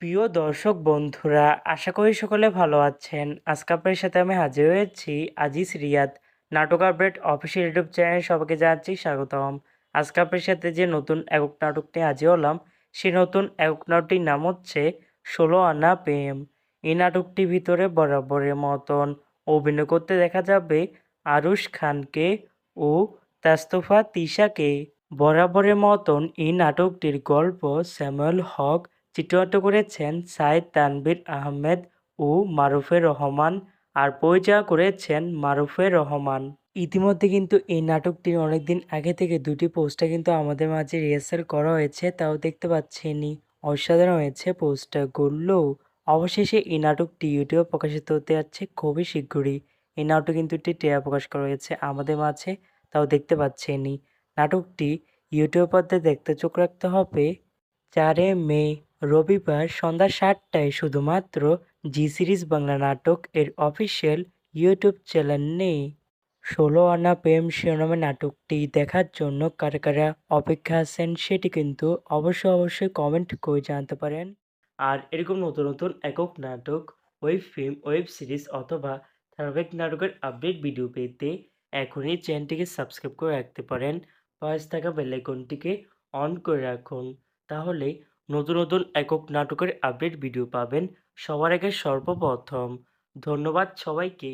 প্রিয় দর্শক বন্ধুরা, আশা করি সকলে ভালো আছেন। আজকে আপনাদের সাথে আমি হাজির হয়েছি আজিজ রিয়াদ নাটক আপডেট অফিসিয়াল ইউটিউব চ্যানেলে সবাইকে জানাচ্ছি স্বাগতম। আজকে আপনাদের সাথে যে নতুন একক নাটক নিয়ে হাজির হলাম, সেই নতুন একক নাটকটির নাম হচ্ছে ১৬ আনা প্রেম। এই নাটকটির ভিতরে বরাবরের মতন অভিনয় করতে দেখা যাবে আরুশ খানকে ও তাস্তফা তিশাকে। বরাবরের মতন এই নাটকটির গল্প স্যামুয়েল হক চিত্রায়িত করেছেন সাইদ তানভীর আহমেদ ও মারুফের রহমান, আর পরিচালনা করেছেন মারুফের রহমান। ইতিমধ্যে কিন্তু এই নাটকটির অনেকদিন আগে থেকে দুটি পোস্টার কিন্তু আমাদের মাঝে রিহার্সাল করা হয়েছে, তাও দেখতে পাচ্ছেনই। অসাধারণ হয়েছে পোস্টারগুলো। অবশেষে এই নাটকটি ইউটিউবে প্রকাশিত হতে যাচ্ছে খুবই শীঘ্রই। এই নাটকে কিন্তু একটি ট্রেলার প্রকাশ করা হয়েছে আমাদের মাঝে, তাও দেখতে পাচ্ছেনই। নাটকটি ইউটিউব পর্দায় দেখতে চোখ রাখতে হবে ৪ মে রবিবার সন্ধ্যা ৭টায় শুধুমাত্র জি সিরিজ বাংলা নাটক এর অফিসিয়াল ইউটিউব চ্যানেলে। ১৬ আনা প্রেম শিরোনামে নাটকটি দেখার জন্য কারা কারা অপেক্ষা আছেন সেটি কিন্তু অবশ্যই কমেন্ট করে জানাতে পারেন। আর এরকম নতুন নতুন একক নাটক, ওয়েব ফিল্ম, ওয়েব সিরিজ অথবা ধারাবাহিক নাটকের আপডেট ভিডিও পেতে এখনই চ্যানেলটিকে সাবস্ক্রাইব করে রাখতে পারেন। পাশে থাকা বেল আইকনটিকে অন করে রাখুন, তাহলে নতুন নতুন একক নাটকের আপডেট ভিডিও পাবেন সবার আগে সর্বপ্রথম। ধন্যবাদ সবাইকে।